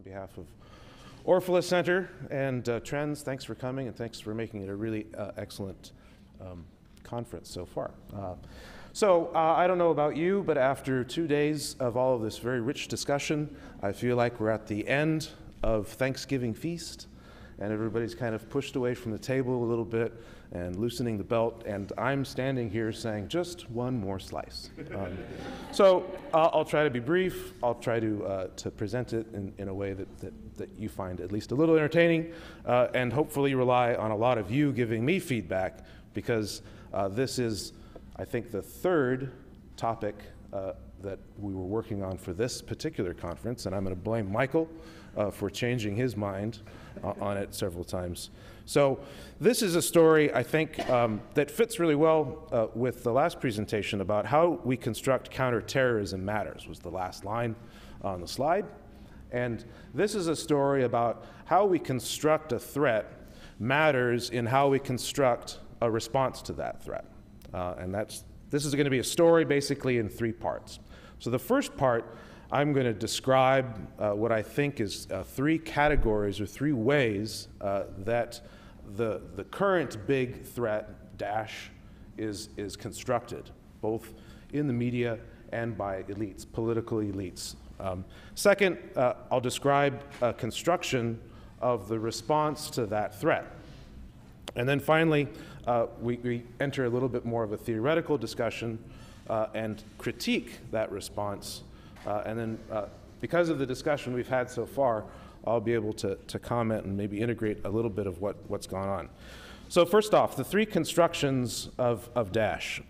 On behalf of Orfalea Center and Trends, thanks for coming and thanks for making it a really excellent conference so far. I don't know about you, but after 2 days of all of this very rich discussion, I feel like we're at the end of Thanksgiving feast, and everybody's kind of pushed away from the table a little bit and loosening the belt, and I'm standing here saying just one more slice. I'll try to be brief. I'll try to present it in a way that you find at least a little entertaining, and hopefully rely on a lot of you giving me feedback, because this is, I think, the third topic that we were working on for this particular conference, and I'm going to blame Michael for changing his mind on it several times. So this is a story, I think, that fits really well with the last presentation about how we construct counterterrorism matters, was the last line on the slide. And this is a story about how we construct a threat matters in how we construct a response to that threat. This is going to be a story basically in 3 parts. So the first part, I'm going to describe what I think is 3 categories or 3 ways that the current big threat, Daesh, is constructed, both in the media and by elites, political elites. Second, I'll describe a construction of the response to that threat. And then finally, we enter a little bit more of a theoretical discussion and critique that response. And then because of the discussion we've had so far, I'll be able to comment and maybe integrate a little bit of what's gone on. So first off, the 3 constructions of Daesh.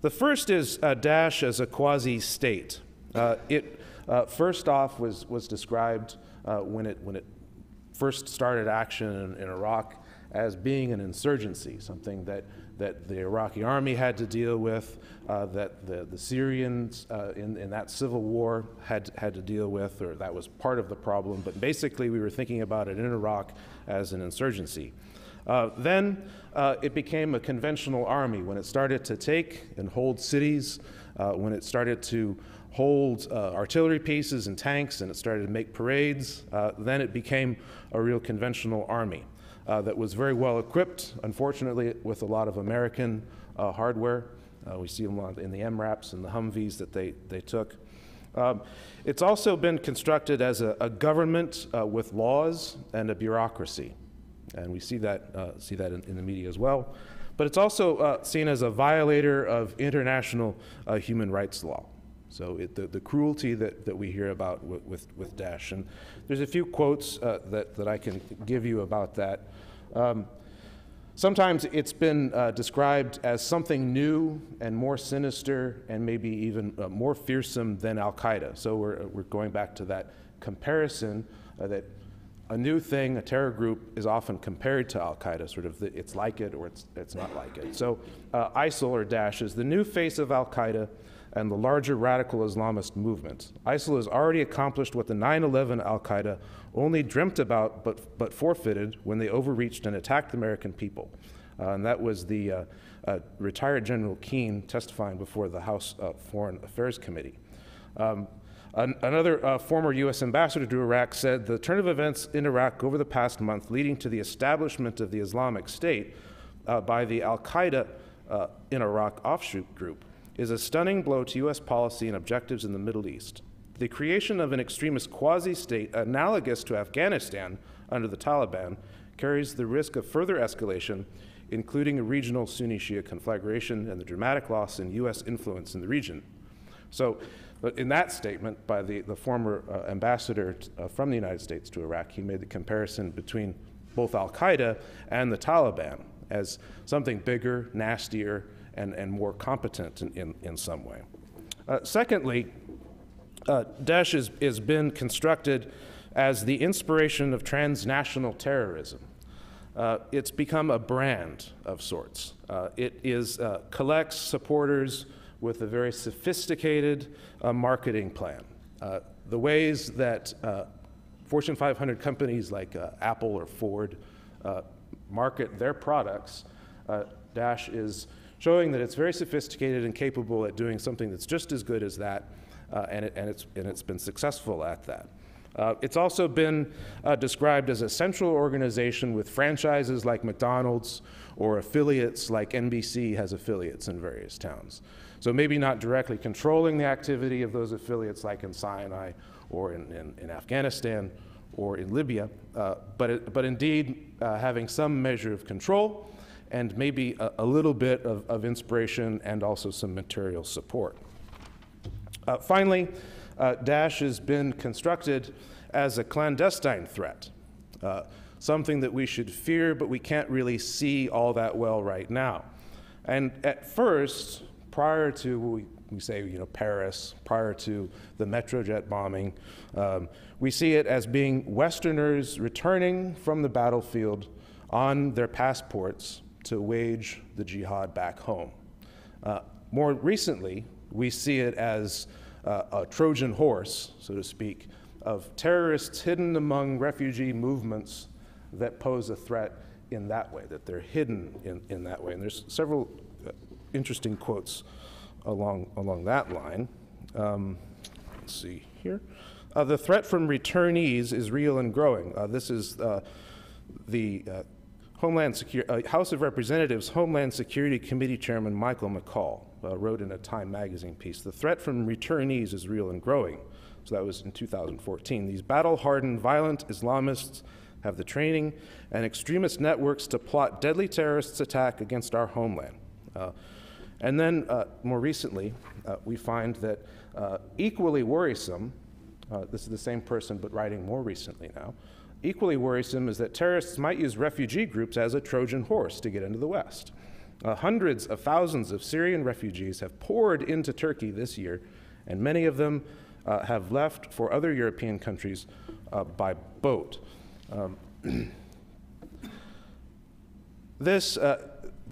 The first is Daesh as a quasi-state. It first off was described when it first started action in Iraq as being an insurgency, something that the Iraqi army had to deal with, that the Syrians in that civil war had to deal with, or that was part of the problem. But basically, we were thinking about it in Iraq as an insurgency. Then it became a conventional army when it started to take and hold cities, when it started to hold artillery pieces and tanks, and it started to make parades. Then it became a real conventional army. That was very well equipped, unfortunately, with a lot of American hardware. We see them in the MRAPs and the Humvees that they took. It's also been constructed as a government with laws and a bureaucracy, and we see that in the media as well. But it's also seen as a violator of international human rights law. So the cruelty that we hear about with Daesh. And there's a few quotes that I can give you about that. Sometimes it's been described as something new and more sinister and maybe even more fearsome than Al-Qaeda. So we're going back to that comparison that a new thing, a terror group, is often compared to Al-Qaeda, sort of it's like it or it's not like it. So ISIL, or Daesh, is the new face of Al-Qaeda and the larger radical Islamist movement. ISIL has already accomplished what the 9/11 Al-Qaeda only dreamt about but forfeited when they overreached and attacked the American people. And that was the retired General Keane testifying before the House Foreign Affairs Committee. Another former U.S. ambassador to Iraq said, "The turn of events in Iraq over the past month leading to the establishment of the Islamic State by the Al-Qaeda in Iraq offshoot group is a stunning blow to U.S. policy and objectives in the Middle East. The creation of an extremist quasi-state analogous to Afghanistan under the Taliban carries the risk of further escalation, including a regional Sunni-Shia conflagration and the dramatic loss in U.S. influence in the region." So in that statement by the former ambassador from the United States to Iraq, he made the comparison between both Al-Qaeda and the Taliban as something bigger, nastier, and more competent in some way. Secondly, Daesh has been constructed as the inspiration of transnational terrorism. It's become a brand of sorts. It collects supporters with a very sophisticated marketing plan. The ways that Fortune 500 companies like Apple or Ford market their products, Daesh is showing that it's very sophisticated and capable at doing something that's just as good as that, and it's been successful at that. It's also been described as a central organization with franchises like McDonald's or affiliates like NBC has affiliates in various towns. So maybe not directly controlling the activity of those affiliates like in Sinai or in Afghanistan or in Libya, but indeed having some measure of control and maybe a little bit of inspiration and also some material support. Finally, Daesh has been constructed as a clandestine threat, something that we should fear, but we can't really see all that well right now. And at first, prior to we say, Paris, prior to the Metrojet bombing, we see it as being Westerners returning from the battlefield on their passports to wage the jihad back home. More recently, we see it as a Trojan horse, so to speak, of terrorists hidden among refugee movements that pose a threat in that way, that they're hidden in that way. And there's several interesting quotes along that line. Let's see here. The threat from returnees is real and growing. This is the House of Representatives Homeland Security Committee Chairman Michael McCall wrote in a Time magazine piece, "The threat from returnees is real and growing." So that was in 2014. "These battle-hardened, violent Islamists have the training and extremist networks to plot deadly terrorist attack against our homeland." And then more recently, we find that equally worrisome, this is the same person but writing more recently now, equally worrisome is that terrorists might use refugee groups as a Trojan horse to get into the West. Hundreds of thousands of Syrian refugees have poured into Turkey this year, and many of them have left for other European countries by boat. This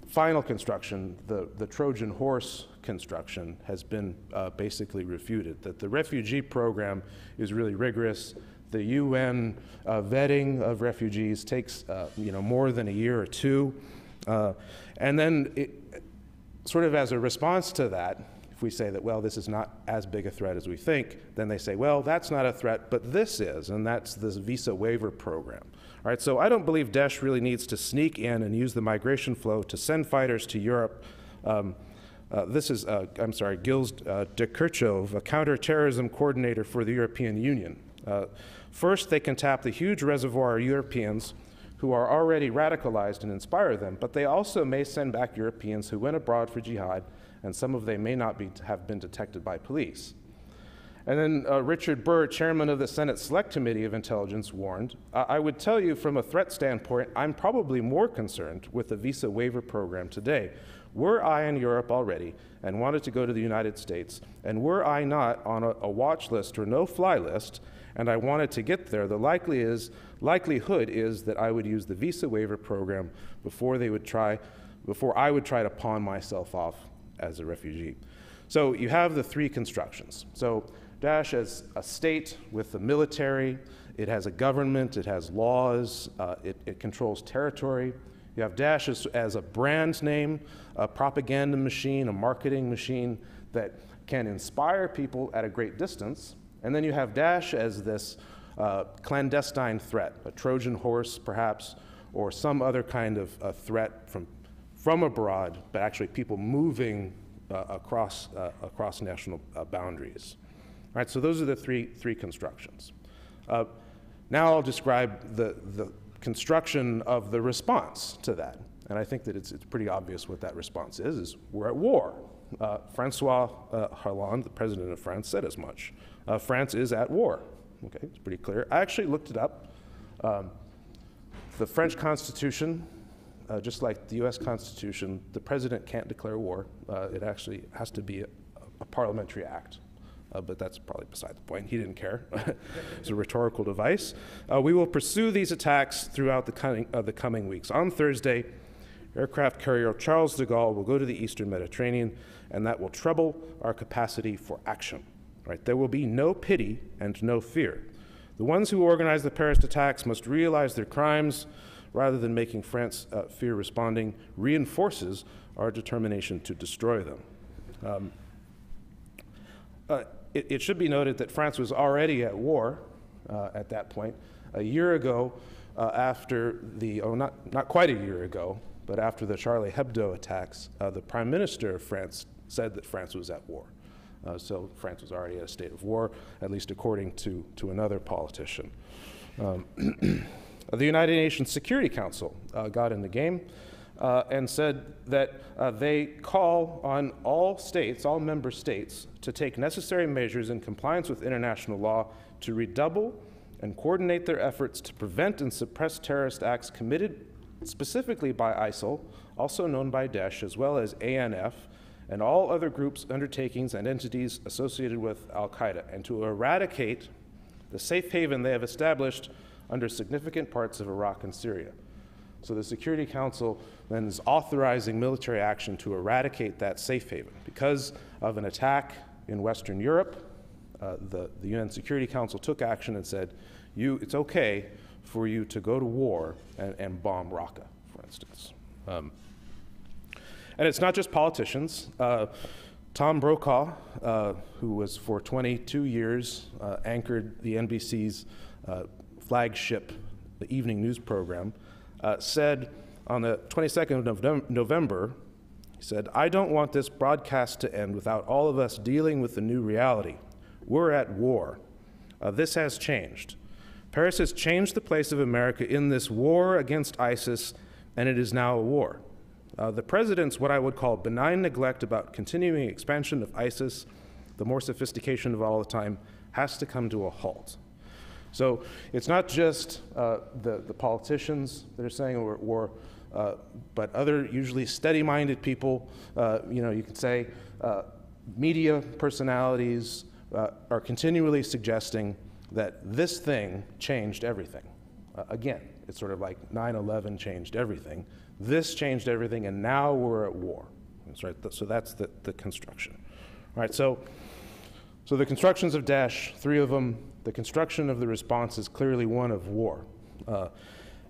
final construction, the Trojan horse construction, has been basically refuted, that the refugee program is really rigorous. The UN vetting of refugees takes more than a year or two. And then sort of as a response to that, if we say that, well, this is not as big a threat as we think, then they say, well, that's not a threat, but this is, and that's this visa waiver program. All right, so I don't believe Daesh really needs to sneak in and use the migration flow to send fighters to Europe. This is, Gils de Kirchhoff, a counterterrorism coordinator for the European Union. First, they can tap the huge reservoir of Europeans who are already radicalized and inspire them, but they also may send back Europeans who went abroad for jihad, and some of them may not have been detected by police. And then Richard Burr, chairman of the Senate Select Committee of Intelligence, warned, "I would tell you from a threat standpoint, I'm probably more concerned with the visa waiver program today. Were I in Europe already and wanted to go to the United States, and were I not on a watch list or no-fly list, and I wanted to get there, the likelihood is that I would use the visa waiver program before I would try to pawn myself off as a refugee." So you have the three constructions. So Daesh as a state with the military, it has a government, it has laws, it controls territory. You have Daesh as a brand name, a propaganda machine, a marketing machine that can inspire people at a great distance. And then you have Daesh as this clandestine threat, a Trojan horse perhaps, or some other kind of threat from abroad, but actually people moving across national boundaries. All right, so those are the three constructions. Now I'll describe the construction of the response to that. And I think that it's pretty obvious what that response is we're at war. Francois Hollande, the president of France, said as much. France is at war. Okay, it's pretty clear. I actually looked it up. The French Constitution, just like the US Constitution, the president can't declare war. It actually has to be a parliamentary act. But that's probably beside the point. He didn't care. It's a rhetorical device. We will pursue these attacks throughout the coming weeks. On Thursday, aircraft carrier Charles de Gaulle will go to the Eastern Mediterranean, and that will treble our capacity for action. Right? There will be no pity and no fear. The ones who organize the Paris attacks must realize their crimes rather than making France fear responding reinforces our determination to destroy them. It should be noted that France was already at war at that point. A year ago, after the, not quite a year ago, but after the Charlie Hebdo attacks, the Prime Minister of France said that France was at war. So France was already in a state of war, at least according to another politician. The United Nations Security Council got in the game and said that they call on all states, all member states, to take necessary measures in compliance with international law to redouble and coordinate their efforts to prevent and suppress terrorist acts committed specifically by ISIL, also known by Daesh, as well as ANF, and all other groups, undertakings, and entities associated with al-Qaeda, and to eradicate the safe haven they have established under significant parts of Iraq and Syria. So the Security Council then is authorizing military action to eradicate that safe haven. Because of an attack in Western Europe, the UN Security Council took action and said, it's okay for you to go to war and bomb Raqqa, for instance. And it's not just politicians. Tom Brokaw, who was for 22 years anchored the NBC's flagship, the evening news program, said on the 22nd of November, he said, "I don't want this broadcast to end without all of us dealing with the new reality. We're at war. This has changed. Paris has changed the place of America in this war against ISIS, and it is now a war. The president's what I would call benign neglect about continuing expansion of ISIS, the more sophistication of all the time, has to come to a halt." So it's not just the politicians that are saying we're at war, but other usually steady-minded people, you could say media personalities are continually suggesting that this thing changed everything. Again, it's sort of like 9/11 changed everything. This changed everything, and now we're at war. That's right. So that's the construction. All right. So the constructions of Daesh, 3 of them. The construction of the response is clearly one of war.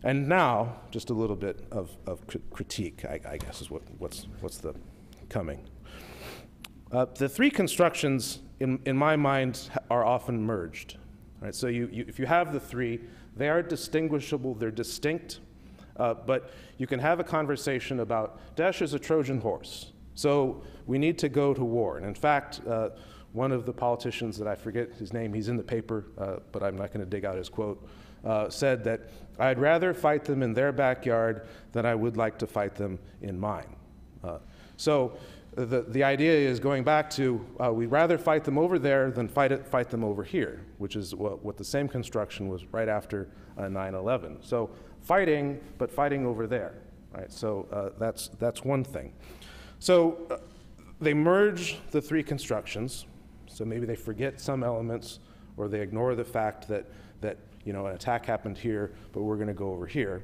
And now, just a little bit of critique, I guess, is what's the coming. The 3 constructions, in my mind, are often merged. Right? So if you have the 3, they are distinguishable, they're distinct, but you can have a conversation about Daesh is a Trojan horse, so we need to go to war. And in fact, one of the politicians that I forget his name, he's in the paper, but I'm not going to dig out his quote, said that I'd rather fight them in their backyard than I would like to fight them in mine. So the idea is going back to we'd rather fight them over there than fight them over here, which is what the same construction was right after 9/11. So fighting, but fighting over there. Right? So that's one thing. So they merge the 3 constructions. So maybe they forget some elements, or they ignore the fact that an attack happened here, but we're going to go over here.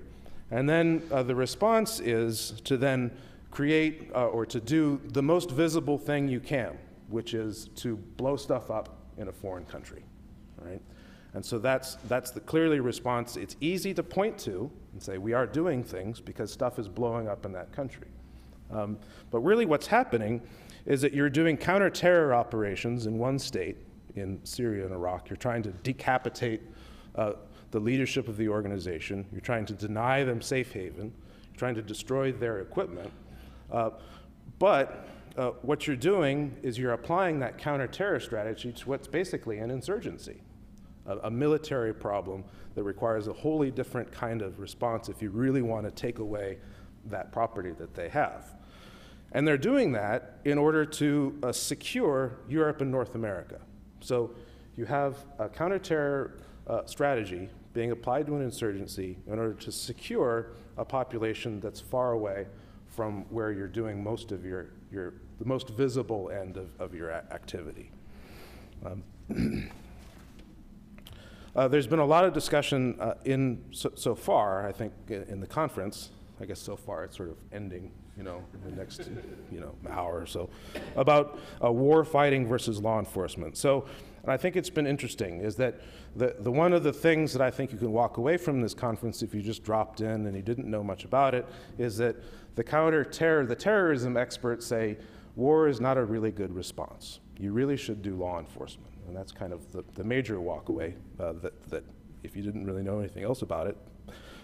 And then the response is to then create or to do the most visible thing you can, which is to blow stuff up in a foreign country, right? And so that's the clearly response. It's easy to point to and say we are doing things because stuff is blowing up in that country. But really what's happening is that you're doing counter-terror operations in one state, in Syria and Iraq. You're trying to decapitate the leadership of the organization. You're trying to deny them safe haven. You're trying to destroy their equipment. But what you're doing is you're applying that counter-terror strategy to what's basically an insurgency, a military problem that requires a wholly different kind of response if you really want to take away that property that they have. And they're doing that in order to secure Europe and North America. So you have a counter-terror strategy being applied to an insurgency in order to secure a population that's far away from where you're doing most of the most visible end of your activity. There's been a lot of discussion so far, I think, in the conference. I guess so far it's sort of ending, in the next, hour or so, about war fighting versus law enforcement. So, and I think it's been interesting is that the one of the things that I think you can walk away from this conference if you just dropped in and you didn't know much about it is that the terrorism experts say war is not a really good response. You really should do law enforcement. And that's kind of the major walkaway that if you didn't really know anything else about it.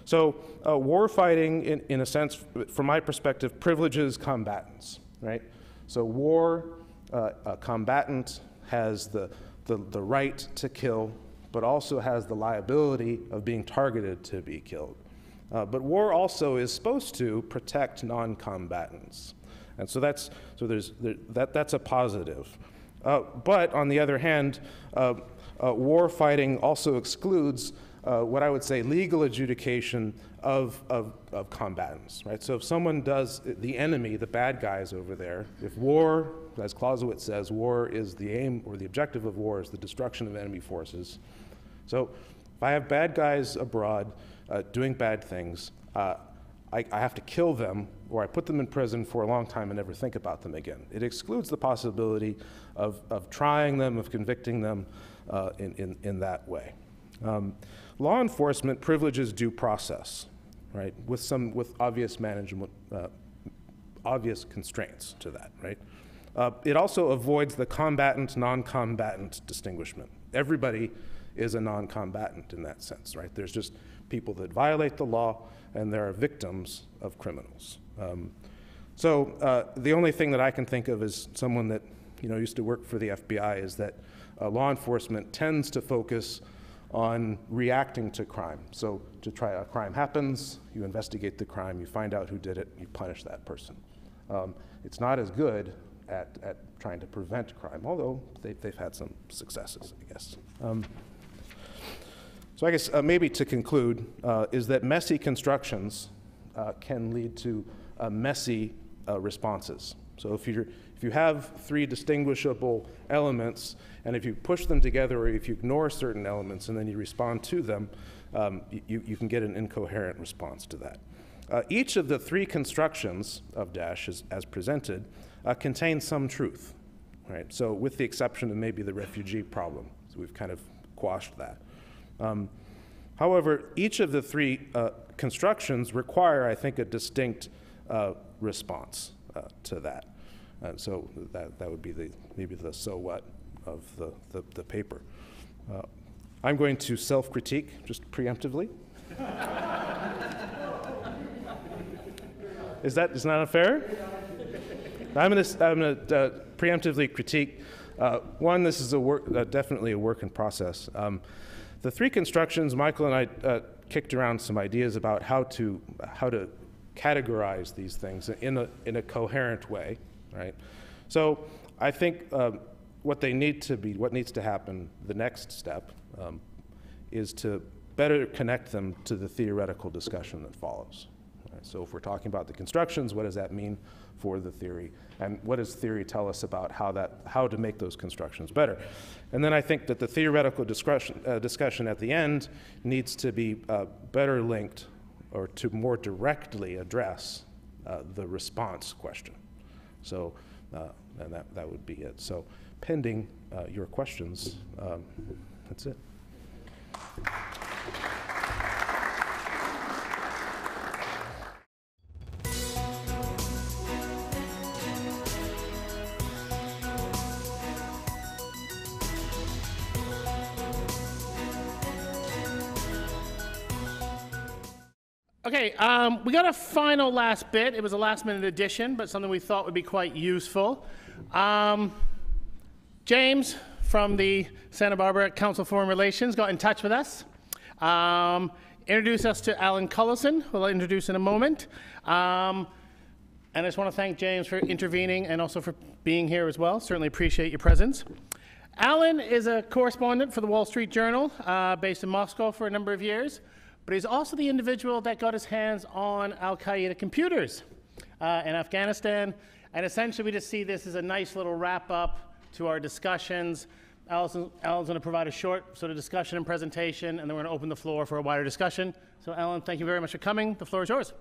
So war fighting, in a sense, from my perspective, privileges combatants, right? So war, a combatant has the right to kill, but also has the liability of being targeted to be killed. But war also is supposed to protect non-combatants. And so that's a positive. But on the other hand, war fighting also excludes what I would say legal adjudication of combatants, right? So if someone does, the enemy, the bad guys over there, if war, as Clausewitz says, war is the aim or the objective of war is the destruction of enemy forces. So if I have bad guys abroad doing bad things, I have to kill them, or I put them in prison for a long time and never think about them again. It excludes the possibility of trying them, of convicting them in that way. Law enforcement privileges due process, right, with obvious management, obvious constraints to that, right? It also avoids the combatant, non-combatant distinguishment. Everybody is a non-combatant in that sense, right? There's just people that violate the law, and there are victims of criminals. So the only thing that I can think of as someone that used to work for the FBI is that law enforcement tends to focus on reacting to crime. So a crime happens, you investigate the crime, you find out who did it, you punish that person. It's not as good at trying to prevent crime, although they've had some successes, I guess. So I guess maybe to conclude is that messy constructions can lead to messy responses. So if you have three distinguishable elements, and if you push them together or if you ignore certain elements and then you respond to them, you can get an incoherent response to that. Each of the three constructions of Daesh as presented contains some truth, right? So with the exception of maybe the refugee problem, so we've kind of quashed that. However, each of the three constructions require, I think, a distinct response to that. And so that would be maybe the so what of the paper. I'm going to self-critique just preemptively. Is that unfair? I'm going to preemptively critique. One, this is definitely a work in process. The three constructions, Michael and I kicked around some ideas about how to categorize these things in a coherent way, right? So I think what needs to happen, the next step, is to better connect them to the theoretical discussion that follows. Right? So if we're talking about the constructions, what does that mean for the theory? And what does theory tell us about how to make those constructions better? And then I think that the theoretical discussion at the end needs to be better linked or to more directly address the response question. So, and that would be it. So pending your questions, that's it. Okay, we got a final last bit. It was a last-minute addition, but something we thought would be quite useful. James from the Santa Barbara Council of Foreign Relations got in touch with us. Introduced us to Alan Cullison, who I'll introduce in a moment. And I just want to thank James for intervening and also for being here as well. Certainly appreciate your presence. Alan is a correspondent for the Wall Street Journal, based in Moscow for a number of years. But he's also the individual that got his hands on al-Qaeda computers in Afghanistan. And essentially, we just see this as a nice little wrap-up to our discussions. Alan's going to provide a short sort of discussion and presentation, and then we're going to open the floor for a wider discussion. So, Alan, thank you very much for coming. The floor is yours.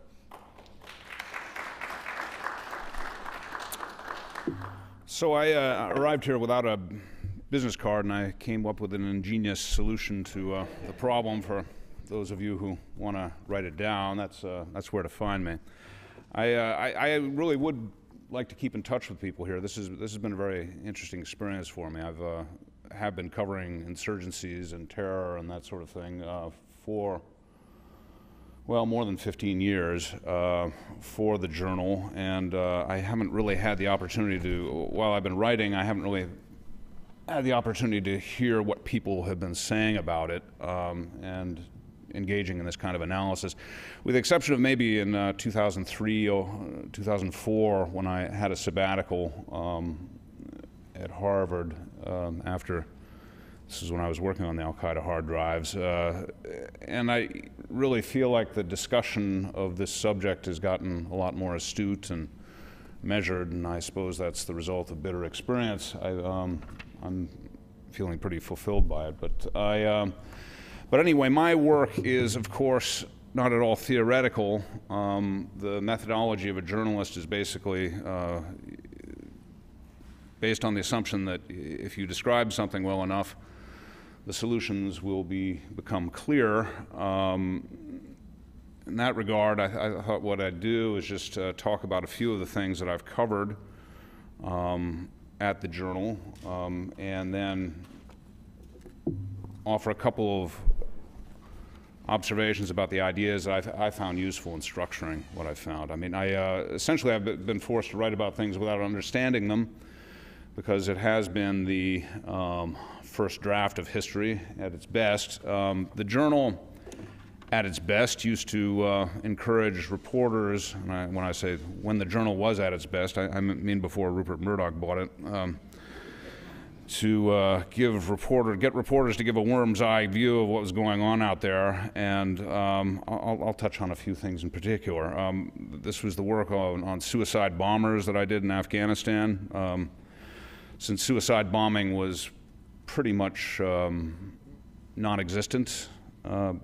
So I arrived here without a business card, and I came up with an ingenious solution to the problem. For those of you who want to write it down, that's where to find me. I really would like to keep in touch with people here. This has been a very interesting experience for me. I've have been covering insurgencies and terror and that sort of thing for, well, more than 15 years for the journal, and I haven't really had the opportunity to, while I've been writing, I haven't really had the opportunity to hear what people have been saying about it and engaging in this kind of analysis, with the exception of maybe in 2003 or 2004 when I had a sabbatical at Harvard after, this is when I was working on the Al-Qaeda hard drives, and I really feel like the discussion of this subject has gotten a lot more astute and measured, and I suppose that's the result of bitter experience. I'm feeling pretty fulfilled by it, but anyway, my work is, of course, not at all theoretical. The methodology of a journalist is basically based on the assumption that if you describe something well enough, the solutions will become clear. In that regard, I thought what I'd do is just talk about a few of the things that I've covered at the journal, and then offer a couple of observations about the ideas that I found useful in structuring what I found. I mean, essentially I've been forced to write about things without understanding them, because it has been the first draft of history at its best. The journal, at its best, used to encourage reporters, and when I say when the journal was at its best, I mean before Rupert Murdoch bought it, to get reporters to give a worm's eye view of what was going on out there, and I'll touch on a few things in particular. This was the work on suicide bombers that I did in Afghanistan. Since suicide bombing was pretty much non-existent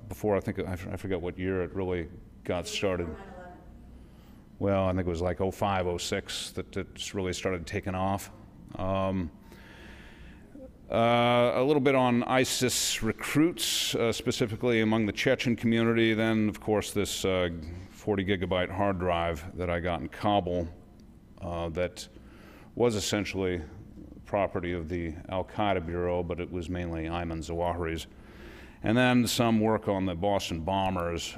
before, I forget what year it really got started. Well, I think it was like 05, 06 that it really started taking off. A little bit on ISIS recruits, specifically among the Chechen community. Then, of course, this 40 gigabyte hard drive that I got in Kabul that was essentially property of the Al-Qaeda Bureau, but it was mainly Ayman Zawahiri's. And then some work on the Boston bombers,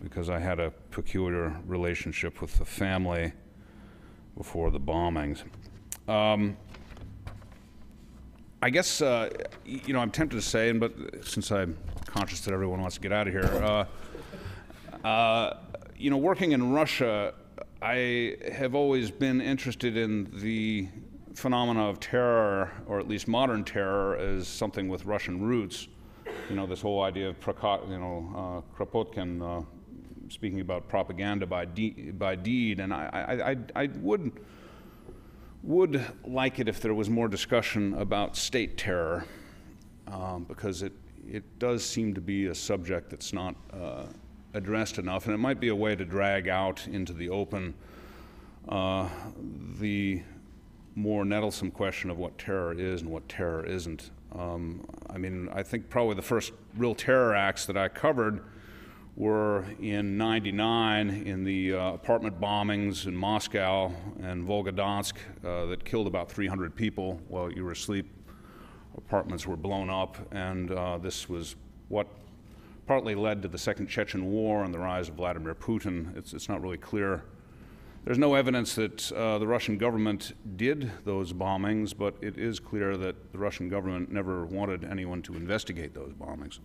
because I had a peculiar relationship with the family before the bombings. I guess, you know, I'm tempted to say, but since I'm conscious that everyone wants to get out of here, you know, working in Russia, I have always been interested in the phenomena of terror, or at least modern terror, as something with Russian roots. You know, this whole idea of Kropotkin speaking about propaganda by deed, and I would like it if there was more discussion about state terror, because it does seem to be a subject that's not addressed enough, and it might be a way to drag out into the open the more nettlesome question of what terror is and what terror isn't. I mean, I think probably the first real terror acts that I covered were in '99 in the apartment bombings in Moscow and Volgodonsk that killed about 300 people while you were asleep. Apartments were blown up, and this was what partly led to the Second Chechen War and the rise of Vladimir Putin. It's not really clear. There's no evidence that the Russian government did those bombings, but it is clear that the Russian government never wanted anyone to investigate those bombings.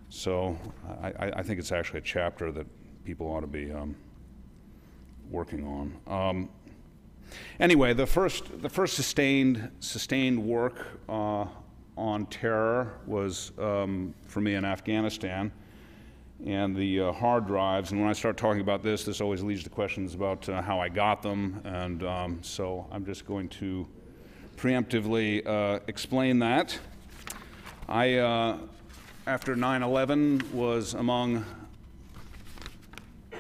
So I think it's actually a chapter that people ought to be working on. Anyway, the first sustained work on terror was for me in Afghanistan, and the hard drives. And when I start talking about this always leads to questions about how I got them, and so I'm just going to preemptively explain that. I, after 9/11, was among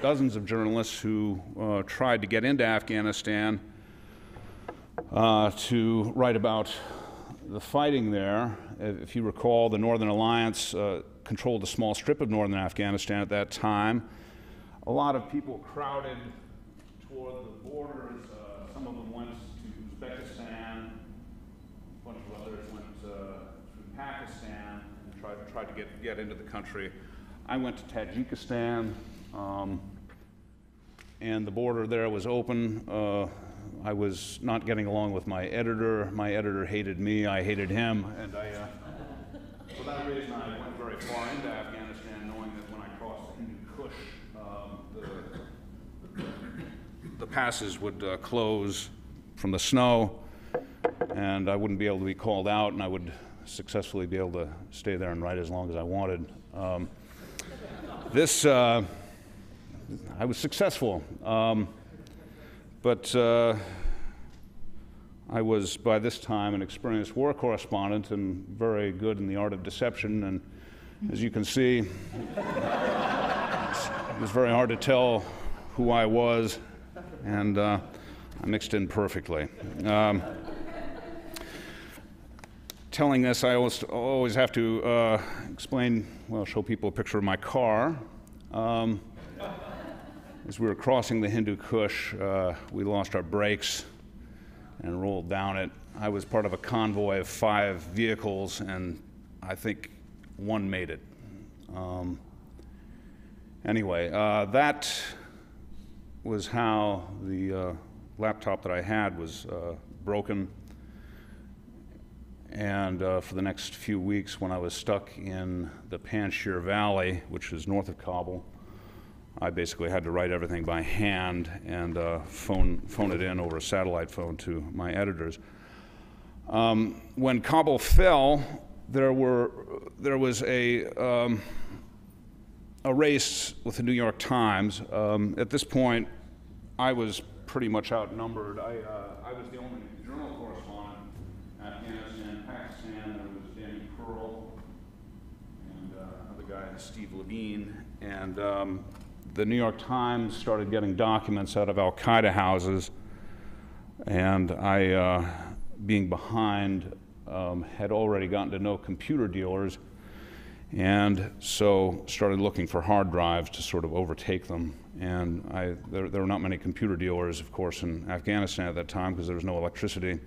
dozens of journalists who tried to get into Afghanistan to write about the fighting there. If you recall, the Northern Alliance controlled a small strip of northern Afghanistan at that time. A lot of people crowded toward the borders. Some of them went to Uzbekistan, a bunch of Pakistan and tried to get into the country. I went to Tajikistan, and the border there was open. I was not getting along with my editor. My editor hated me, I hated him, and for that reason I went very far into Afghanistan, knowing that when I crossed the Hindu Kush, the passes would close from the snow, and I wouldn't be able to be called out, and I would successfully be able to stay there and write as long as I wanted. I was successful, but I was by this time an experienced war correspondent and very good in the art of deception, and as you can see, it was very hard to tell who I was, and I mixed in perfectly. Telling this, I always have to explain, well, show people a picture of my car. As we were crossing the Hindu Kush, we lost our brakes and rolled down it. I was part of a convoy of 5 vehicles, and I think one made it. Anyway, that was how the laptop that I had was broken. And for the next few weeks, when I was stuck in the Panjshir Valley, which is north of Kabul, I basically had to write everything by hand and phone it in over a satellite phone to my editors. When Kabul fell, there was a race with the New York Times. At this point, I was pretty much outnumbered. I was the only journal correspondent in Afghanistan, Pakistan. There was Danny Pearl and another guy, Steve Levine, and the New York Times started getting documents out of al-Qaeda houses, and I, being behind, had already gotten to know computer dealers, and so started looking for hard drives to sort of overtake them. And there were not many computer dealers, of course, in Afghanistan at that time because there was no electricity.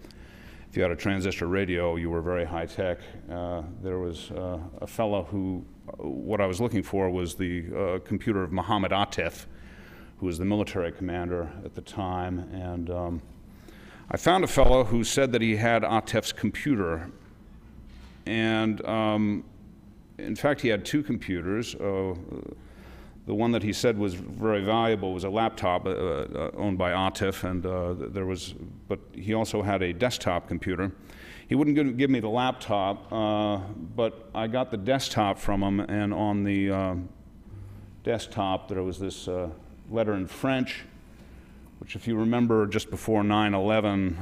If you had a transistor radio, you were very high tech. There was a fellow who, what I was looking for was the computer of Mohammed Atif, who was the military commander at the time. And I found a fellow who said that he had Atif's computer. And in fact, he had 2 computers. The one that he said was very valuable was a laptop owned by Atif, and but he also had a desktop computer. He wouldn't give me the laptop, but I got the desktop from him, and on the desktop there was this letter in French, which, if you remember, just before 9/11,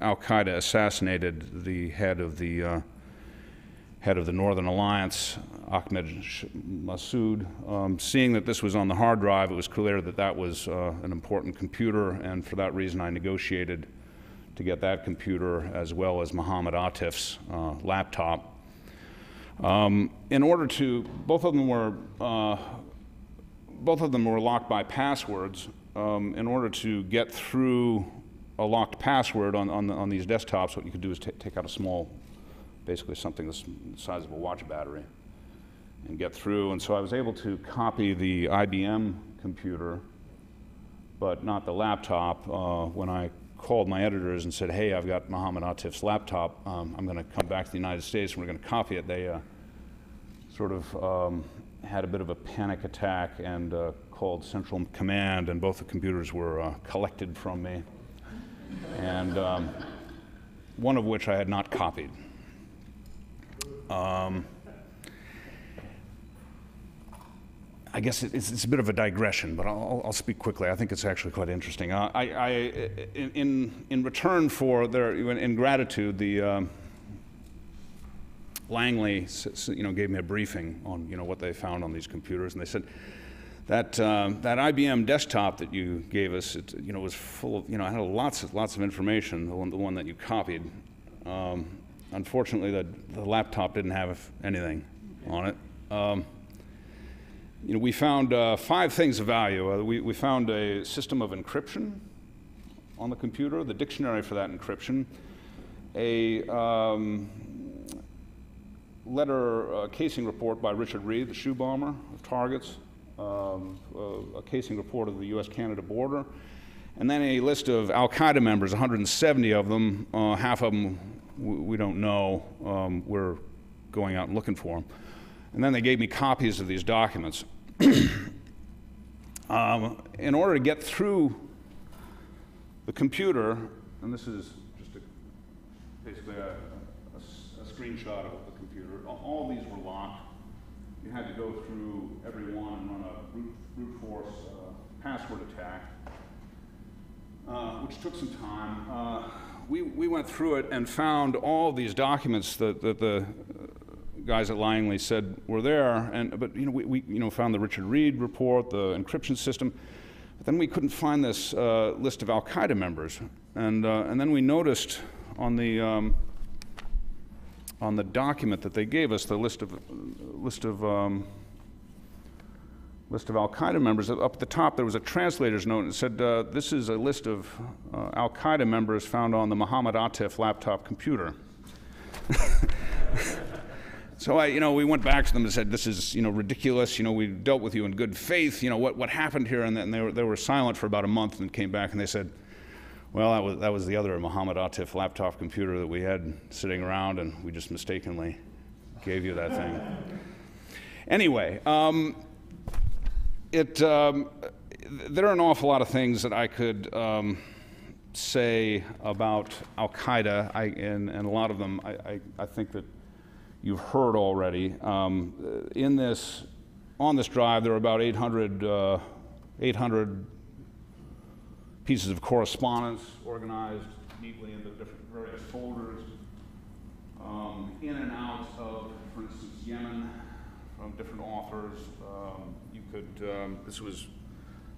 Al-Qaeda assassinated the head of the Northern Alliance, Achmed Massoud. Seeing that this was on the hard drive, it was clear that that was an important computer, and for that reason I negotiated to get that computer as well as Mohammed Atif's laptop. In order to, both of them were locked by passwords. In order to get through a locked password on these desktops, what you could do is take out a small, basically something the size of a watch battery, and get through. And so I was able to copy the IBM computer, but not the laptop. When I called my editors and said, hey, I've got Mohammed Atif's laptop, I'm going to come back to the United States and we're going to copy it, they sort of had a bit of a panic attack and called Central Command, and both the computers were collected from me, and one of which I had not copied. I guess it's a bit of a digression, but I'll speak quickly. I think it's actually quite interesting. In return for in gratitude, the Langley, gave me a briefing on what they found on these computers, and they said that that IBM desktop that you gave us, was full of, had lots of information. The one that you copied. Unfortunately, the laptop didn't have anything on it. We found 5 things of value. We found a system of encryption on the computer, the dictionary for that encryption, a casing report by Richard Reed, the shoe bomber of targets, a casing report of the US-Canada border, and then a list of Al-Qaeda members, 170 of them. Half of them we don't know. We're going out and looking for them. And then they gave me copies of these documents. In order to get through the computer, and this is just basically a screenshot of the computer, all these were locked. You had to go through every one and run a brute force password attack, which took some time. We went through it and found all these documents that the guys at Langley said were there, but we found the Richard Reed report, the encryption system, but then we couldn't find this list of Al-Qaeda members, and then we noticed on the document that they gave us, the list of Al-Qaeda members. Up at the top, there was a translator's note, and it said, "This is a list of Al-Qaeda members found on the Mohammed Atif laptop computer." So we went back to them and said, "This is ridiculous. We dealt with you in good faith. What happened here?" And then they were silent for about a month, and came back and they said, "Well, that was the other Mohammed Atif laptop computer that we had sitting around, and we just mistakenly gave you that thing." Anyway, there are an awful lot of things that I could say about Al-Qaeda, and a lot of them I think that you've heard already. On this drive, there are about 800 pieces of correspondence organized neatly into different various folders, in and out of, for instance, Yemen, from different authors. This was,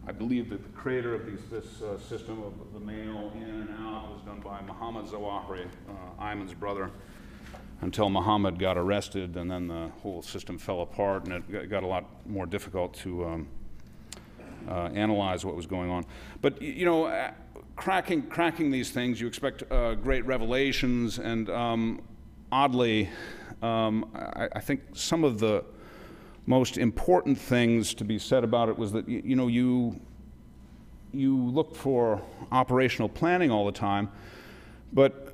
I believe that the creator of this system of the mail in and out was done by Mohammed Zawahiri, Ayman's brother, until Mohammed got arrested, and then the whole system fell apart, and it got a lot more difficult to analyze what was going on. But cracking these things, you expect great revelations, and oddly, I think some of the most important things to be said about it was that you look for operational planning all the time, but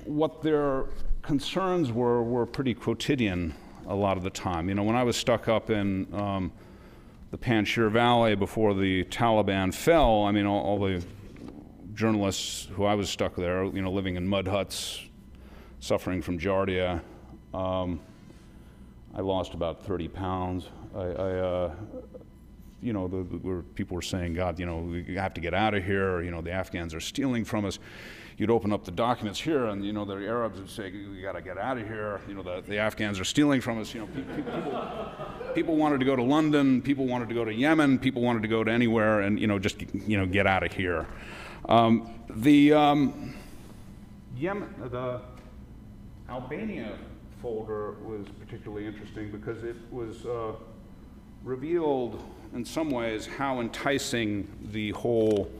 what their concerns were pretty quotidian a lot of the time. When I was stuck up in the Panjshir Valley before the Taliban fell, all the journalists who I was stuck there, living in mud huts, suffering from giardia. I lost about 30 pounds. People were saying, "God, we have to get out of here. The Afghans are stealing from us." You'd open up the documents here, and the Arabs would say, "We got to get out of here. The Afghans are stealing from us." People wanted to go to London. People wanted to go to Yemen. People wanted to go to anywhere, and just get out of here. The Albania folder was particularly interesting because it was revealed in some ways how enticing the whole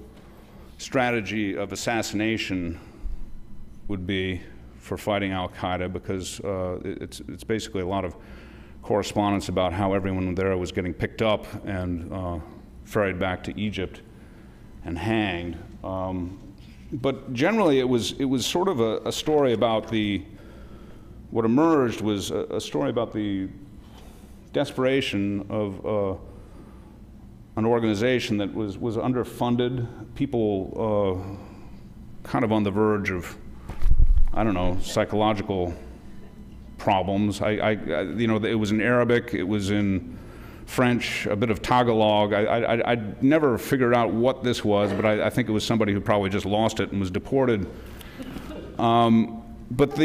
strategy of assassination would be for fighting Al-Qaeda, because it's basically a lot of correspondence about how everyone there was getting picked up and ferried back to Egypt and hanged. But generally it was sort of a story about what emerged was a story about the desperation of an organization that was underfunded, people kind of on the verge of, psychological problems. It was in Arabic, it was in French, a bit of Tagalog. I never figured out what this was, but I think it was somebody who probably just lost it and was deported. But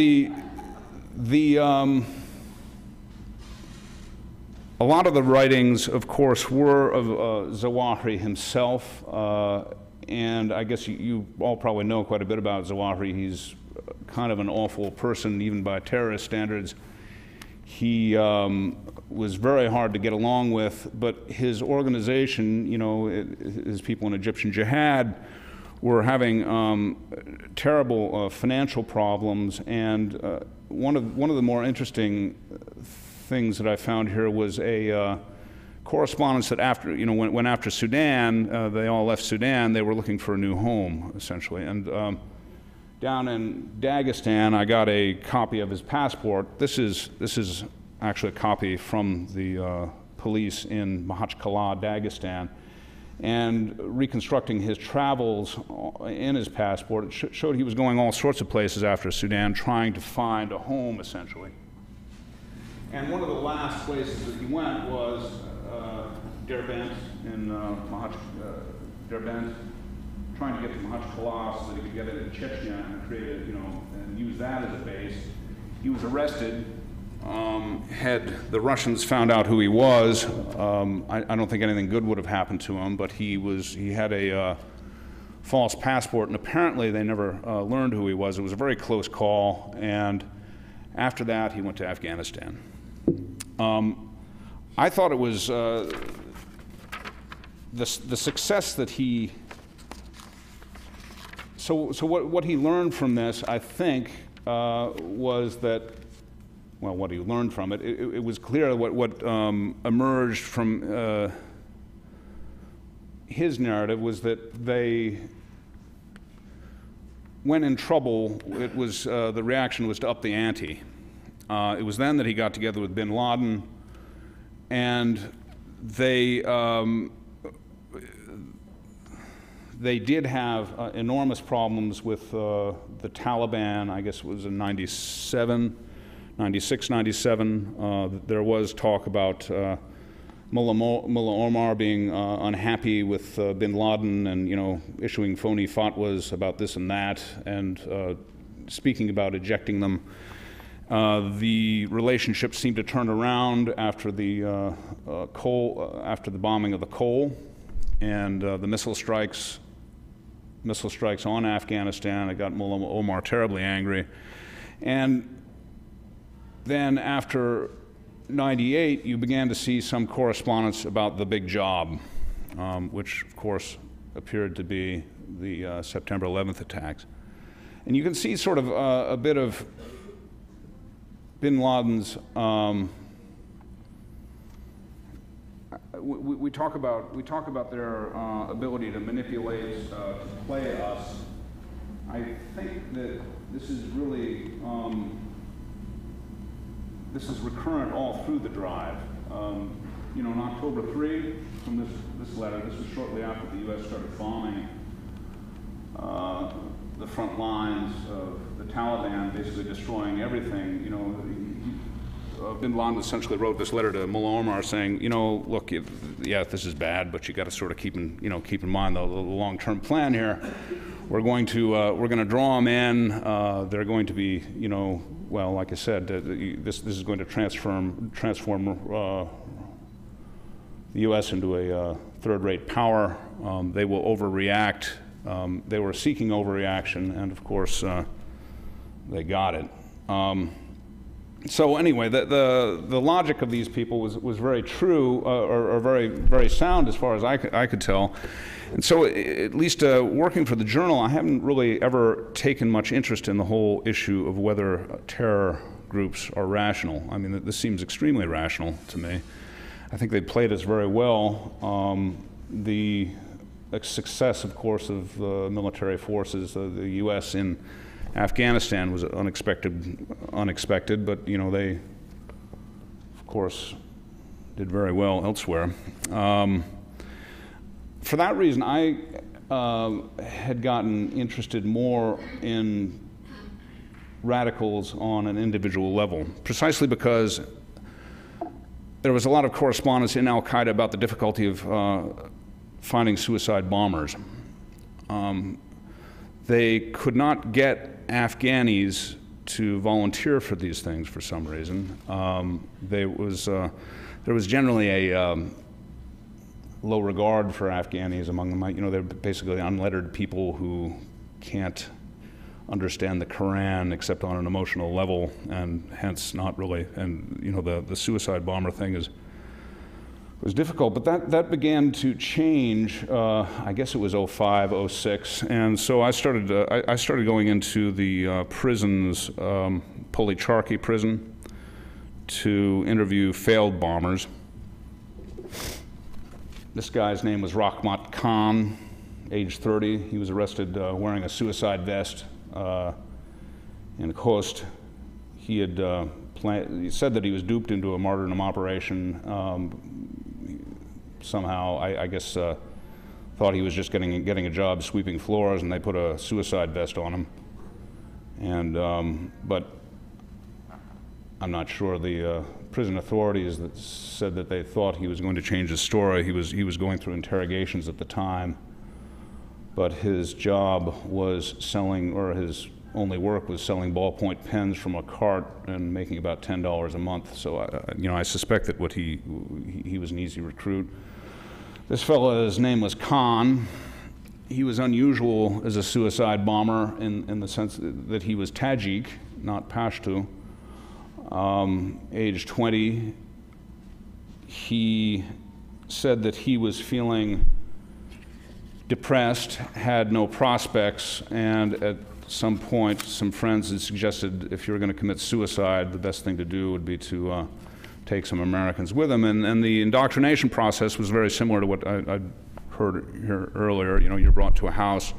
a lot of the writings, of course, were of Zawahri himself, and I guess you all probably know quite a bit about Zawahri. He's kind of an awful person, even by terrorist standards. He was very hard to get along with, but his organization, his people in Egyptian Jihad, were having terrible financial problems, and one of the more interesting things that I found here was a correspondence that after, when after Sudan, they all left Sudan, they were looking for a new home, essentially. And down in Dagestan, I got a copy of his passport. This is actually a copy from the police in Makhachkala, Dagestan. And reconstructing his travels in his passport, it showed he was going all sorts of places after Sudan, trying to find a home, essentially. And one of the last places that he went was Derbent in Derbent, trying to get to Makhachkala so that he could get into Chechnya and create and use that as a base. He was arrested. Had the Russians found out who he was, I don't think anything good would have happened to him, but he had a false passport, and apparently they never learned who he was. It was a very close call, and after that he went to Afghanistan. I thought it was the success that he, so what he learned from this, I think, was that, well, what he learned from it, it was clear what emerged from his narrative was that they, when in trouble, it was, the reaction was to up the ante. It was then that he got together with bin Laden, and they did have enormous problems with the Taliban. I guess it was in 96, 97. There was talk about Mullah Omar being unhappy with bin Laden and, issuing phony fatwas about this and that, and speaking about ejecting them. The relationship seemed to turn around after the after the bombing of the Cole and the missile strikes on Afghanistan. It got Mullah Omar terribly angry. And then after 98, you began to see some correspondence about the big job, which of course appeared to be the September 11th attacks. And you can see sort of a bit of bin Laden's, we talk about their ability to manipulate, to play us. I think that this is really, this is recurrent all through the drive. On October 3, from this letter, this was shortly after the U.S. started bombing the front lines of the Taliban, basically destroying everything. Bin Laden essentially wrote this letter to Mullah Omar saying, look, yeah, this is bad, but you got to sort of keep in mind the long-term plan here. We're going to draw them in. They're going to be, well, like I said, this is going to transform the U.S. into a third-rate power. They will overreact. They were seeking overreaction, and of course, they got it. So anyway, the logic of these people was very true, or very, very sound as far as I could tell. And so at least working for the Journal, I haven't really ever taken much interest in the whole issue of whether terror groups are rational. I mean, this seems extremely rational to me. I think they played us very well. The success, of course, of the military forces, the U.S. in Afghanistan was unexpected, but they, of course, did very well elsewhere. For that reason, I had gotten interested more in radicals on an individual level, precisely because there was a lot of correspondence in Al-Qaeda about the difficulty of finding suicide bombers. They could not get Afghanis to volunteer for these things for some reason. There was generally a low regard for Afghanis among them. They're basically unlettered people who can't understand the Quran except on an emotional level, and hence not really. And the suicide bomber thing is was difficult, but that began to change. I guess it was 05, 06, and so I started going into the prisons, Policharki prison, to interview failed bombers. This guy's name was Rahmat Khan, age 30. He was arrested wearing a suicide vest in Khost. He had he said that he was duped into a martyrdom operation. Somehow, I guess, thought he was just getting a job sweeping floors, and they put a suicide vest on him. And but I'm not sure. The prison authorities that said that they thought he was going to change his story. He was going through interrogations at the time, but his job was selling, or his only work was selling ballpoint pens from a cart and making about $10 a month. So I suspect that he was an easy recruit. This fellow's name was Khan. He was unusual as a suicide bomber in the sense that he was Taguig, not Pashto. Age 20. He said that he was feeling depressed, had no prospects, and at some point, some friends had suggested if you were going to commit suicide, the best thing to do would be to take some Americans with him. And the indoctrination process was very similar to what I heard here earlier. You know, you're brought to a house,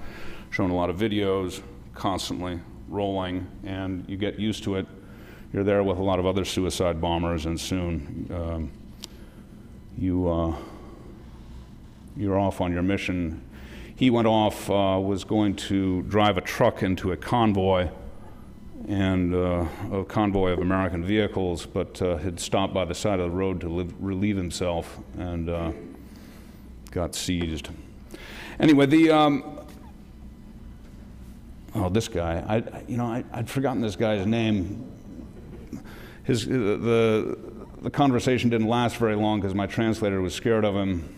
shown a lot of videos, constantly rolling, and you get used to it. You're there with a lot of other suicide bombers, and soon you're off on your mission. He went off, was going to drive a truck into a convoy, and a convoy of American vehicles, but had stopped by the side of the road to relieve himself, and got seized. Anyway, this guy, I'd forgotten this guy's name. The conversation didn't last very long because my translator was scared of him.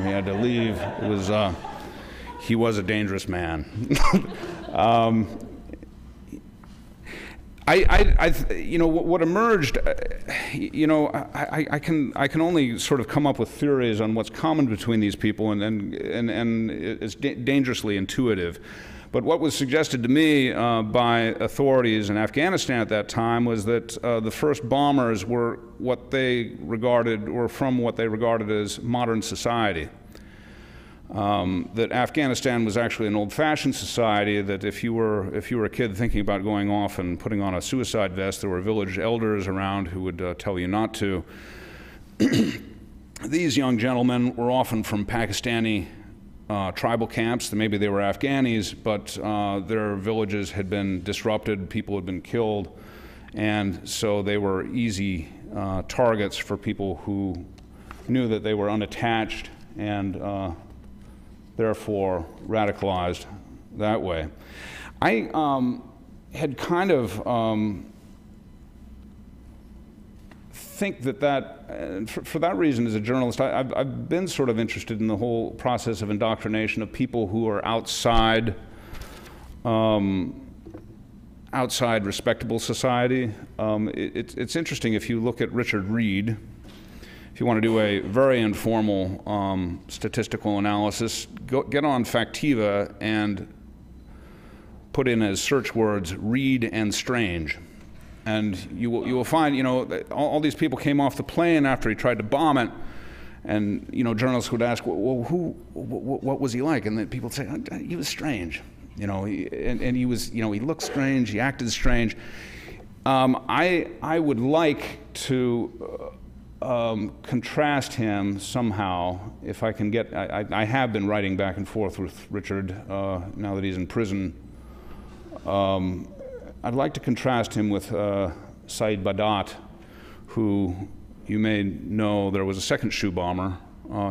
He had to leave. He was a dangerous man. What emerged, I can only sort of come up with theories on what's common between these people, and it's dangerously intuitive. But what was suggested to me by authorities in Afghanistan at that time was that the first bombers were what they regarded, or from what they regarded as modern society. That Afghanistan was actually an old-fashioned society, that if you were a kid thinking about going off and putting on a suicide vest, there were village elders around who would tell you not to. These young gentlemen were often from Pakistani tribal camps. Maybe they were Afghanis, but their villages had been disrupted, people had been killed, and so they were easy targets for people who knew that they were unattached and therefore radicalized that way. I had kind of think that for that reason, as a journalist, I've been sort of interested in the whole process of indoctrination of people who are outside respectable society. It's interesting if you look at Richard Reed. If you want to do a very informal statistical analysis, get on Factiva and put in as search words "Reed and strange." And you will find, all these people came off the plane after he tried to bomb it, and journalists would ask, well, what was he like? And then people would say, he was strange, and he was, he looked strange, he acted strange. I would like to contrast him somehow, if I can get. I have been writing back and forth with Richard now that he's in prison. I'd like to contrast him with Saeed Badat, who you may know there was a second shoe bomber.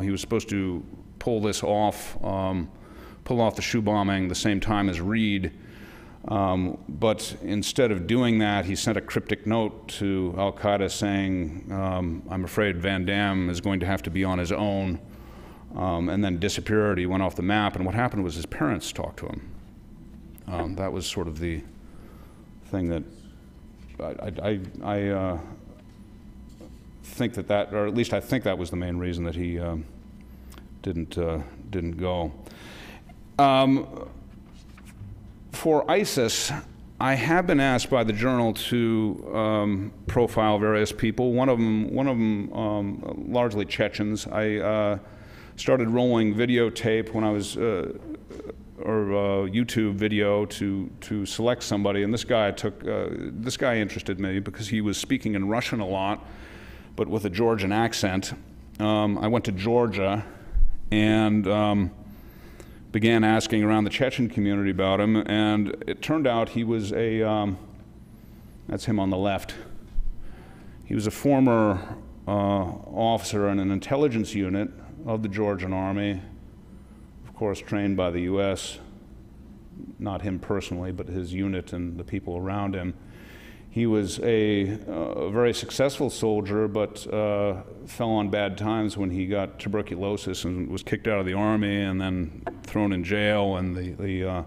He was supposed to pull off the shoe bombing the same time as Reed, but instead of doing that, he sent a cryptic note to Al-Qaeda saying, I'm afraid Van Damme is going to have to be on his own, and then disappeared. He went off the map, and what happened was his parents talked to him. That was sort of the thing that I think that, or at least I think that was the main reason that he didn't go. For ISIS, I have been asked by the Journal to profile various people. One of them, largely Chechens. I started rolling videotape when I was, or YouTube video to select somebody, and this guy interested me because he was speaking in Russian a lot, but with a Georgian accent. I went to Georgia and began asking around the Chechen community about him, and it turned out he was that's him on the left. He was a former officer in an intelligence unit of the Georgian army, of course trained by the US, not him personally, but his unit and the people around him. He was a very successful soldier, but fell on bad times when he got tuberculosis and was kicked out of the army and then thrown in jail, and the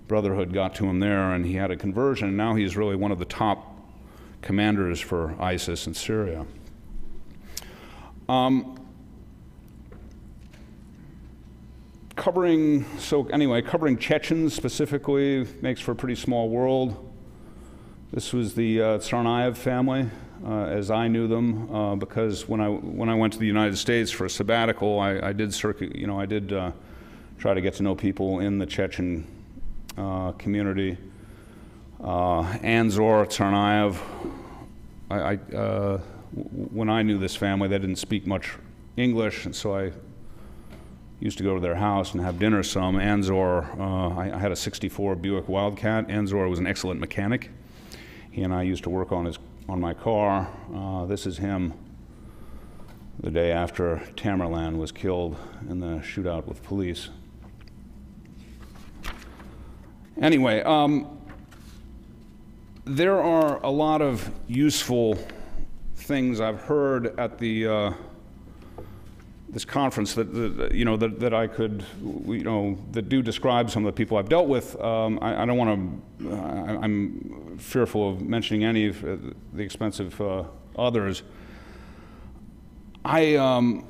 Brotherhood got to him there, and he had a conversion. Now he's really one of the top commanders for ISIS in Syria. Covering Chechens specifically makes for a pretty small world. This was the Tsarnaev family, as I knew them, because when I went to the United States for a sabbatical, I did try to get to know people in the Chechen community. Anzor Tsarnaev, when I knew this family, they didn't speak much English, and so I used to go to their house and have dinner some. Anzor, I had a '64 Buick Wildcat. Anzor was an excellent mechanic. He and I used to work on my car. This is him the day after Tamerlan was killed in the shootout with police. Anyway, there are a lot of useful things I've heard at the this conference that I could, that do describe some of the people I've dealt with. I don't want to, I'm fearful of mentioning any of the expense of others. I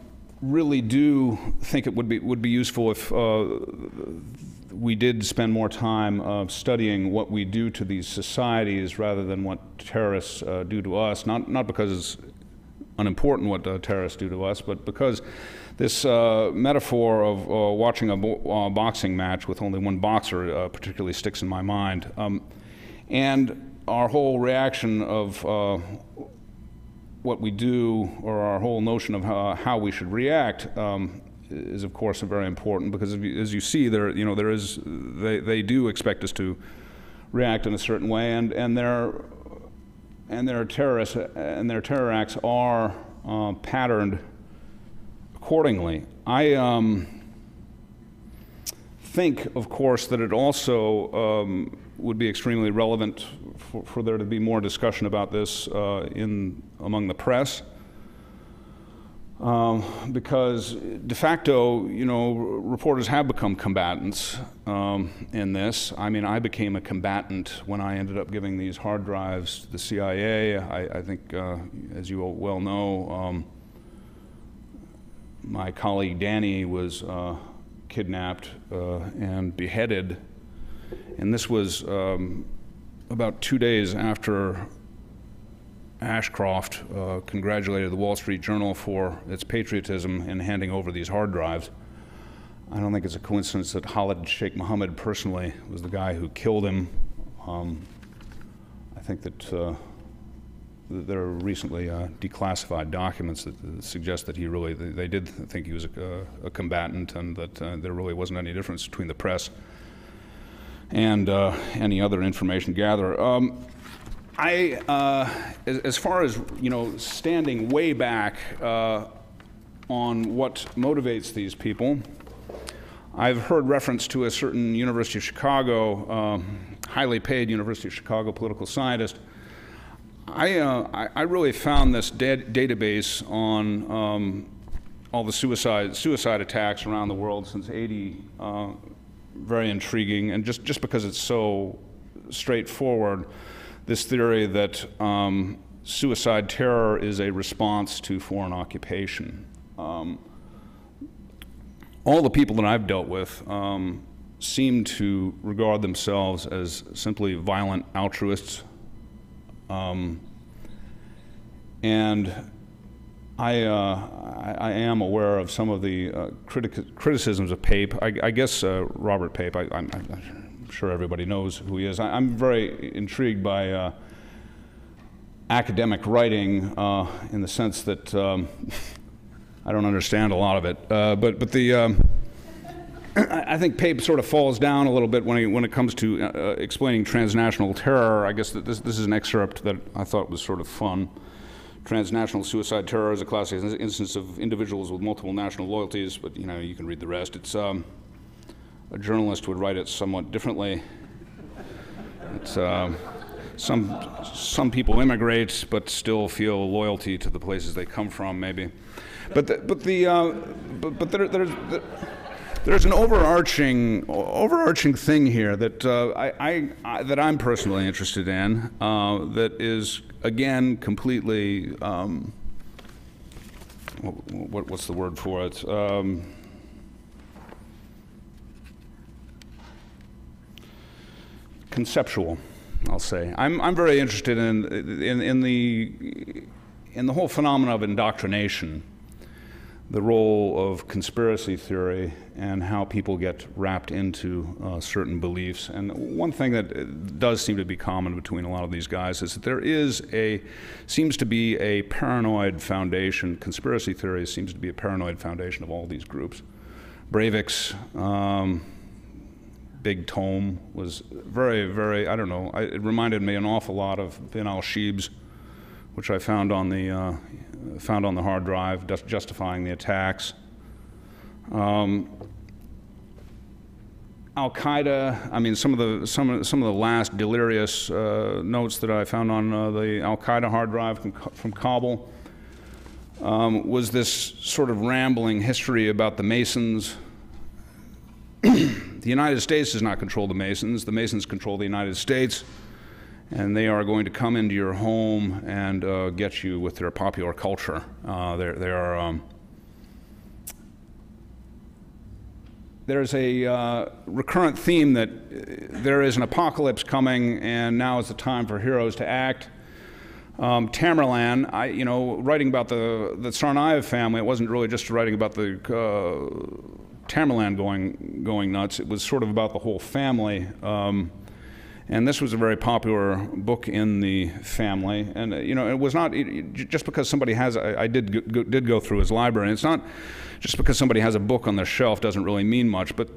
really do think it would be useful if we did spend more time studying what we do to these societies rather than what terrorists do to us, not because it's unimportant what terrorists do to us, but because this metaphor of watching a boxing match with only one boxer particularly sticks in my mind. And our whole reaction of what we do, or our whole notion of how we should react, is of course very important, because as you see, they do expect us to react in a certain way, and their terrorists and their terror acts are patterned accordingly. I think, of course, that it also would be extremely relevant for there to be more discussion about this among the press, because de facto, reporters have become combatants in this. I mean, I became a combatant when I ended up giving these hard drives to the CIA. I think, as you well know, my colleague Danny was kidnapped and beheaded, and this was about 2 days after Ashcroft congratulated the Wall Street Journal for its patriotism in handing over these hard drives. I don't think it's a coincidence that Khalid Sheikh Mohammed personally was the guy who killed him. I think that there are recently declassified documents that suggest that they did think he was a combatant, and that there really wasn't any difference between the press and any other information gatherer. As far as standing way back on what motivates these people, I've heard reference to a certain University of Chicago, highly paid University of Chicago political scientist. I really found this database on all the suicide attacks around the world since '80 very intriguing, and just because it's so straightforward. This theory that suicide terror is a response to foreign occupation. All the people that I've dealt with seem to regard themselves as simply violent altruists. And I am aware of some of the criticisms of Pape. I guess Robert Pape, I'm sure everybody knows who he is. I'm very intrigued by academic writing in the sense that I don't understand a lot of it. But the I think Pape sort of falls down a little bit when it comes to explaining transnational terror. I guess that this is an excerpt that I thought was sort of fun. Transnational suicide terror is a classic instance of individuals with multiple national loyalties, but you can read the rest. It's a journalist would write it somewhat differently. It's some people immigrate but still feel loyalty to the places they come from, maybe. But there's an overarching thing here that that I'm personally interested in. That is again completely what's the word for it? Conceptual, I'll say. I'm very interested in the whole phenomenon of indoctrination, the role of conspiracy theory, and how people get wrapped into certain beliefs. And one thing that does seem to be common between a lot of these guys is that there seems to be a paranoid foundation. Conspiracy theory seems to be a paranoid foundation of all these groups. Breivik's big tome was very, very, I don't know, it reminded me an awful lot of bin al-Shib's, which I found on the hard drive, justifying the attacks. Al-Qaeda, I mean, some of the last delirious notes that I found on the Al-Qaeda hard drive from Kabul was this sort of rambling history about the Masons. The United States does not control the Masons control the United States, and they are going to come into your home and get you with their popular culture. There's a recurrent theme that there is an apocalypse coming, and now is the time for heroes to act. Tamerlan, writing about the Tsarnaev family, it wasn't really just writing about the Tamerlan going nuts. It was sort of about the whole family. And this was a very popular book in the family. And it was not just because somebody has. I did go through his library. And it's not just because somebody has a book on their shelf doesn't really mean much. But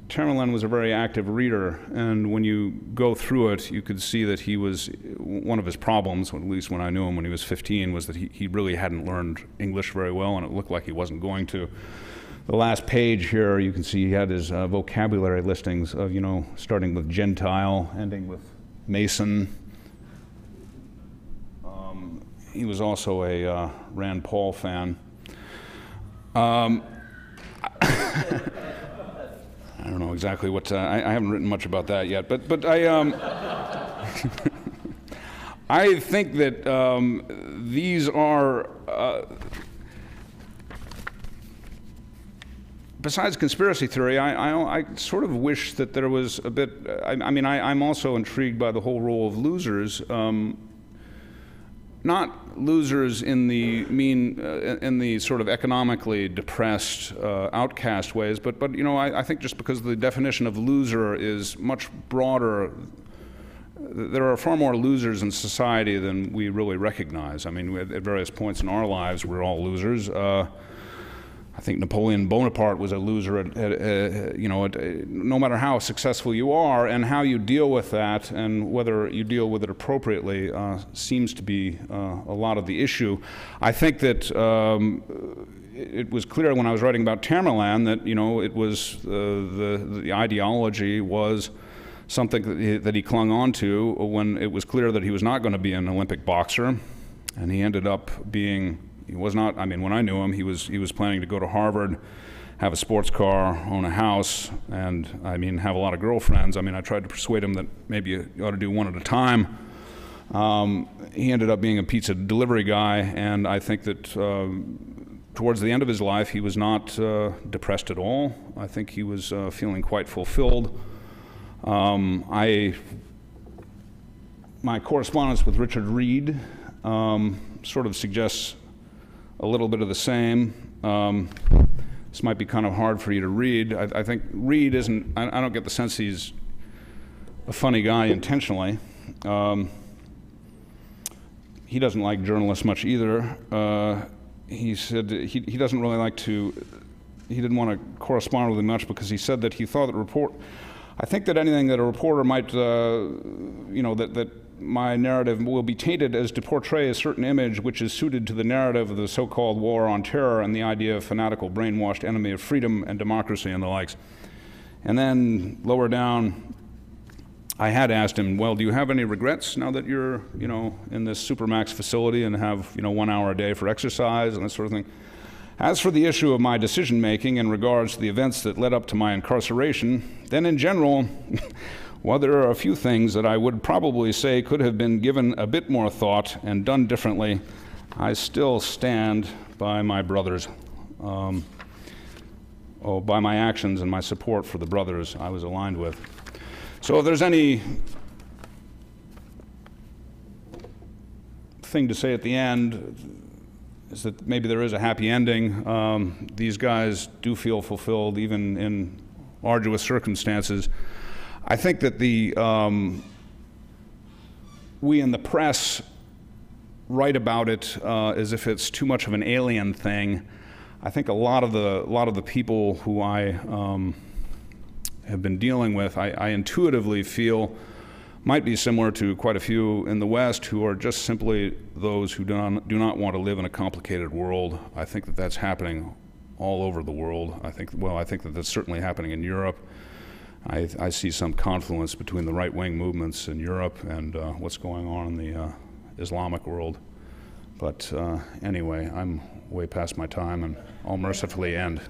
Tamerlan was a very active reader, and when you go through it, you could see that he was one of his problems, at least when I knew him when he was 15, was that he really hadn't learned English very well, and it looked like he wasn't going to. The last page here, you can see he had his vocabulary listings of, starting with Gentile, ending with Mason. He was also a Rand Paul fan. I don't know exactly what, I haven't written much about that yet, but I, I think that these are, besides conspiracy theory, I sort of wish that there was a bit, I'm also intrigued by the whole role of losers. Not losers in the sort of economically depressed, outcast ways, but I think just because the definition of loser is much broader, there are far more losers in society than we really recognize. I mean, at various points in our lives, we're all losers. I think Napoleon Bonaparte was a loser no matter how successful you are, and how you deal with that and whether you deal with it appropriately seems to be a lot of the issue. I think that it was clear when I was writing about Tamerlan that it was the ideology was something that he clung on to when it was clear that he was not going to be an Olympic boxer, and he ended up being. He was not, when I knew him, he was planning to go to Harvard, have a sports car, own a house, and have a lot of girlfriends. I tried to persuade him that maybe you ought to do one at a time. He ended up being a pizza delivery guy, and I think that towards the end of his life, he was not depressed at all. I think he was feeling quite fulfilled. My correspondence with Richard Reed sort of suggests a little bit of the same. This might be kind of hard for you to read. I think Reed isn't, I don't get the sense he's a funny guy intentionally. He doesn't like journalists much either. He said he doesn't really like to, he didn't want to correspond with them much because he said that he thought that I think that anything that a reporter might, you know, that my narrative will be tainted as to portray a certain image which is suited to the narrative of the so-called war on terror and the idea of fanatical, brainwashed enemy of freedom and democracy and the likes. And then lower down, I had asked him, well, do you have any regrets now that you're, you know, in this Supermax facility and have, you know, 1 hour a day for exercise and that sort of thing? As for the issue of my decision-making in regards to the events that led up to my incarceration, then in general, while there are a few things that I would probably say could have been given a bit more thought and done differently, I still stand by my brothers, by my actions and my support for the brothers I was aligned with. So if there's any thing to say at the end, is that maybe there is a happy ending. These guys do feel fulfilled even in arduous circumstances. I think that we in the press write about it as if it's too much of an alien thing. I think a lot of the people who I have been dealing with, I intuitively feel might be similar to quite a few in the West who are just simply those who do not want to live in a complicated world. I think that that's happening all over the world. I think that that's certainly happening in Europe. I see some confluence between the right-wing movements in Europe and what's going on in the Islamic world. But anyway, I'm way past my time, and I'll mercifully end.